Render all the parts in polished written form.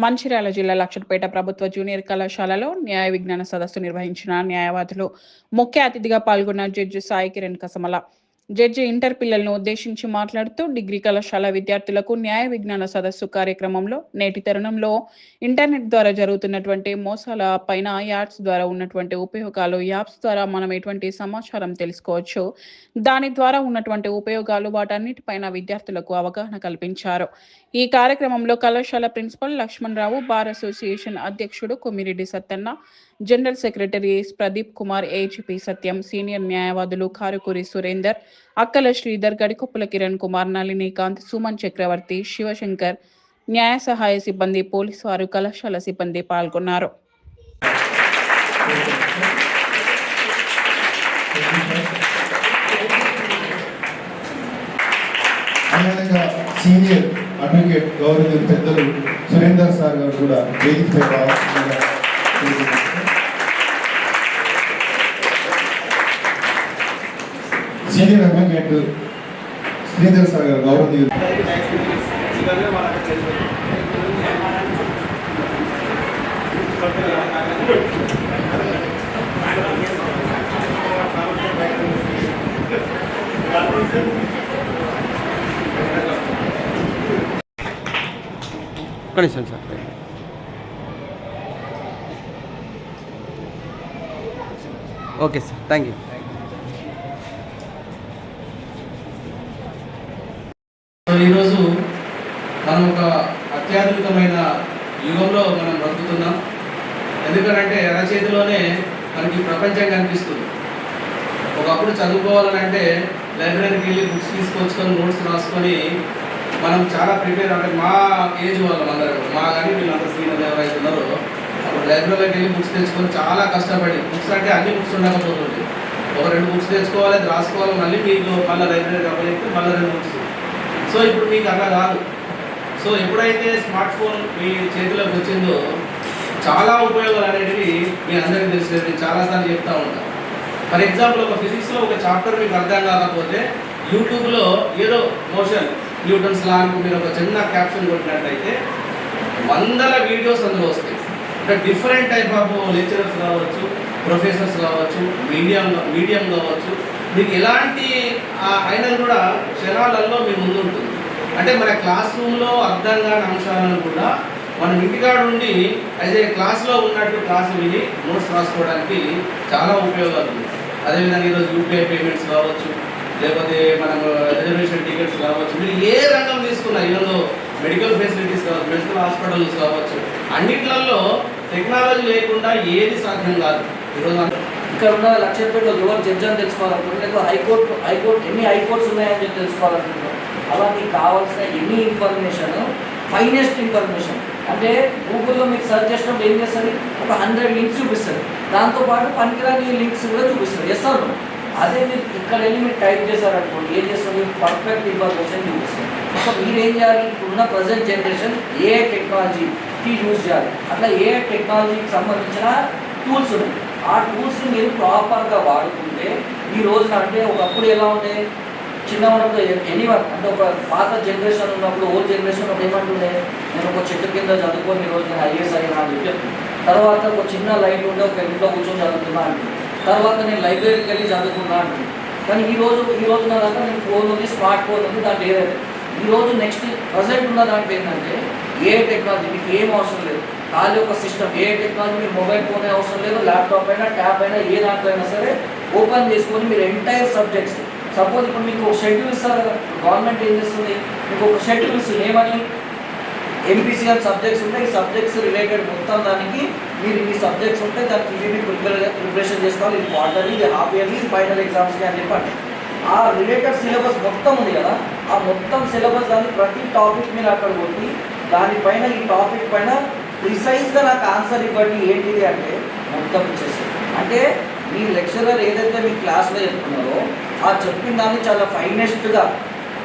మంచిర్యాల జిల్లా లక్షట్పేట ప్రభుత్వ జూనియర్ కళాశాలలో న్యాయ విజ్ఞాన సదస్సు నిర్వహించిన న్యాయవాదులు ముఖ్య అతిథిగా పాల్గొన్న judge Sai Kiran Kasamala. Judge inter పిల్లలను ఉద్దేశించి మాట్లాడుతూ డిగ్రీ కళాశాల విద్యార్థులకు న్యాయ విజ్ఞాన సదస్సు కార్యక్రమంలో నేటి తరుణంలో ఇంటర్నెట్ ద్వారా జరుగుతున్నటువంటి మోసాల పైన యాప్స్ ద్వారా ఉన్నటువంటి ఉపయోగాలు, యాప్స్ ద్వారా మనం ఎటువంటి సమాచారం తెలుసుకోవచ్చు, దాని ద్వారా ఉన్నటువంటి ఉపయోగాలు, వాటన్నిటిపైన విద్యార్థులకు అవగాహన కల్పించారు. ఈ కార్యక్రమంలో కళాశాల ప్రిన్సిపల్ లక్ష్మణరావు, బార్ అసోసియేషన్ అధ్యక్షుడు Kommireddy Sattanna, general secretary Pradeep Kumar, AGP Satyam, senior న్యాయవాదులు కారుకూరి సురేందర్, అక్కల శ్రీధర్, గడికొప్పుల కిరణ్ కుమార్, నళినీకాంత్, సుమన్ చక్రవర్తి, శివశంకర్, న్యాయ సహాయ సిబ్బంది, పోలీసు వారు, కళాశాల సిబ్బంది పాల్గొన్నారు. సీనియర్ అడ్వకేట్ గౌరవ పెద్దలు సురేందర్ సార్ గారు కూడా వేదికపై రావాల్సిందిగా సీనియర్ అడ్వకేట్ శ్రీధర్ సార్ గారు గౌరవ కనీసం sir okay sir, thank you. ఈరోజు మనం ఒక అత్యాధునికమైన యుగంలో మనం బ్రతుకుతున్నాం. ఎందుకంటే అరచేతిలోనే మనకి ప్రపంచం కనిపిస్తుంది. ఒకప్పుడు చదువుకోవాలని అంటే లైబ్రరీకి వెళ్ళి బుక్స్ తీసుకొచ్చుకొని నోట్స్ రాసుకొని మనం చాలా ప్రిపేర్, అంటే మా ఏజ్ వాళ్ళం అందరూ, మా కానీ వీళ్ళంతా సీనియర్ ఎవరైతే ఉన్నారో అప్పుడు లైబ్రరీలోకి వెళ్ళి బుక్స్ తెచ్చుకొని చాలా కష్టపడి, బుక్స్ అంటే అన్ని బుక్స్ ఉండకపోతుంది, ఒక 2 బుక్స్ తెచ్చుకోవాలి, అది రాసుకోవాలి, మళ్ళీ మీకు మళ్ళీ లైబ్రరీకి అప్పచెప్తే మళ్ళీ 2 బుక్స్. సో ఇప్పుడు మీకు అలా కాదు. సో ఎప్పుడైతే స్మార్ట్ ఫోన్ మీ చేతిలోకి వచ్చిందో చాలా ఉపయోగాలు అనేటివి మీ అందరికీ తెలిసినవి. నేను చాలాసార్లు చెప్తూ ఉంటాను. ఫర్ ఎగ్జాంపుల్ ఒక ఫిజిక్స్లో ఒక చాప్టర్ మీకు అర్థం కాకపోతే యూట్యూబ్లో ఏదో మోషన్ న్యూటన్స్ లా అని మీరు ఒక చిన్న క్యాప్షన్ కొట్టినట్లయితే వందల వీడియోస్ అందులో వస్తాయి. అంటే డిఫరెంట్ టైప్ ఆఫ్ లెక్చరర్స్ కావచ్చు, ప్రొఫెసర్స్ కావచ్చు, మీడియం కావచ్చు, మీకు ఎలాంటి అయినా కూడా క్షణాలలో మీ ముందు ఉంటుంది. అంటే మన క్లాస్ రూమ్లో అర్థం కాని అంశాలను కూడా మనం ఇంటికాడ ఉండి అయితే క్లాస్లో ఉన్నట్టు క్లాసు విని నోట్స్ రాసుకోవడానికి చాలా ఉపయోగాలు ఉంది. అదేవిధంగా ఈరోజు యూపీఐ పేమెంట్స్ కావచ్చు, లేకపోతే మనం రిజర్వేషన్ టికెట్స్ కావచ్చు, మీరు ఏ రంగం తీసుకున్నా, ఈరోజు మెడికల్ ఫెసిలిటీస్ కావచ్చు, మెడికల్ హాస్పిటల్స్ కావచ్చు, అన్నిట్లలో టెక్నాలజీ లేకుండా ఏది సాధ్యం కాదు. ఈరోజు ఇక్కడ ఉన్న లక్షపేటలో ఎవరు జడ్జి అని తెలుసుకోవాలనుకుంటున్నారు, లేకపోతే హైకోర్టు ఎన్ని హైకోర్ట్స్ ఉన్నాయని చెప్పి తెలుసుకోవాలనుకుంటున్నారు. అలా మీకు కావాల్సిన ఎనీ ఇన్ఫర్మేషన్, ఫైనెస్ట్ ఇన్ఫర్మేషన్, అంటే గూగుల్లో మీకు సర్చ్ చేసినప్పుడు ఏం చేస్తుంది, ఒక 100 లింక్స్ చూపిస్తుంది, దాంతోపాటు పనికిరాని లింక్స్ కూడా చూపిస్తుంది. చేస్తారు. అదే మీరు ఇక్కడ వెళ్ళి మీరు టైప్ చేశారనుకోండి, ఏం చేస్తుంది, పర్ఫెక్ట్ ఇన్ఫర్మేషన్ చూపిస్తుంది. సో మీరు ఏం చేయాలి, ఇప్పుడున్న ప్రజెంట్ జనరేషన్ ఏఐ టెక్నాలజీకి యూజ్ చేయాలి. అట్లా ఏఐ టెక్నాలజీకి సంబంధించిన టూల్స్ ఉన్నాయి. ఆ టూల్స్ని మీరు ప్రాపర్గా వాడుకుంటే ఈ రోజున, అంటే ఒకప్పుడు ఎలా ఉండే, చిన్న ఉన్నప్పుడు ఎనీవన్ అంటే ఒక పాత జనరేషన్ ఉన్నప్పుడు, ఓల్డ్ జనరేషన్ ఉన్నప్పుడు ఏమంటుండే, నేను ఒక చెట్టు కింద చదువుకొని ఈరోజు నేను ఐఏఎస్ అయినా అని చెప్పి, తర్వాత ఒక చిన్న లైట్ ఉండే ఒక ఇంట్లో కూర్చొని చదువుతున్నా అంటుంది, తర్వాత నేను లైబ్రరీకి వెళ్ళి చదువుకున్నా అంటుంది. కానీ ఈ రోజున దాకా నేను ఫోన్ ఉంది, స్మార్ట్ ఫోన్ ఉంది, దాంట్లో ఏదైతే ఈరోజు నెక్స్ట్ ప్రజెంట్ ఉన్న దాంట్లో ఏంటంటే ఏ టెక్నాలజీ మీకు ఏం అవసరం లేదు, ఖాళీ ఒక సిస్టమ్. ఏ టెక్నాలజీ మీరు మొబైల్ ఫోన్ అవసరం లేదు, ల్యాప్టాప్ అయినా, ట్యాబ్ అయినా, ఏ దాంట్లో అయినా సరే ఓపెన్ చేసుకొని మీరు ఎంటైర్ సబ్జెక్ట్స్, సపోజ్ ఇప్పుడు మీకు ఒక షెడ్యూల్ ఇస్తారు కదా, గవర్నమెంట్ ఏం చేస్తుంది, మీకు ఒక షెడ్యూల్ ఇస్తుంది, ఏమని ఎంపీసీఆర్ సబ్జెక్ట్స్ ఉంటాయి, ఈ సబ్జెక్ట్స్ రిలేటెడ్ మొత్తం దానికి మీరు ఈ సబ్జెక్ట్స్ ఉంటాయి, దానికి ఇవి ప్రిపరేషన్ చేసుకోవాలి, ఇది క్వార్టర్లీ, ఇది హాఫ్ ఇయర్లీ, ఫైనల్ ఎగ్జామ్స్కి అని చెప్పండి. ఆ రిలేటెడ్ సిలబస్ మొత్తం ఉంది కదా, ఆ మొత్తం సిలబస్ దాన్ని ప్రతి టాపిక్ మీరు అక్కడ కొట్టి దానిపైన ఈ టాపిక్ పైన ప్రిసైజ్గా నాకు ఆన్సర్ ఇవ్వండి ఏంటిది అంటే మొత్తం ఇచ్చేస్తుంది. అంటే మీ లెక్చరర్ ఏదైతే మీ క్లాస్లో చెప్తున్నారో ఆ చెప్పిన దాన్ని చాలా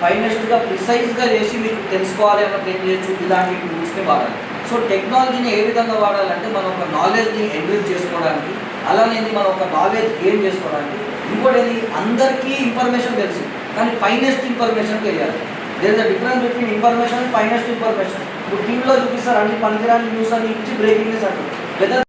ఫైనెస్ట్గా ప్రిసైజ్గా చేసి మీకు తెలుసుకోవాలి అన్నప్పుడు ఏం చేయొచ్చు, ఇలాంటి టూల్స్ని వాడాలి. సో టెక్నాలజీని ఏ విధంగా వాడాలంటే మనం ఒక నాలెడ్జ్ని ఎంకరేజ్ చేసుకోవడానికి, అలానే మనం ఒక నాలెడ్జ్ గెయిన్ చేసుకోవడానికి. ఇంకోటి అందరికీ ఇన్ఫర్మేషన్ తెలుసు, కానీ ఫైనెస్ట్ ఇన్ఫర్మేషన్ తెలియాలి. There is a difference between information and finest information. ఇప్పుడు టీవీలో చూపిస్తారు అన్ని పనికిరాని న్యూస్ అని ఇచ్చి బ్రేకింగ్ న్యూస్ అంటారు.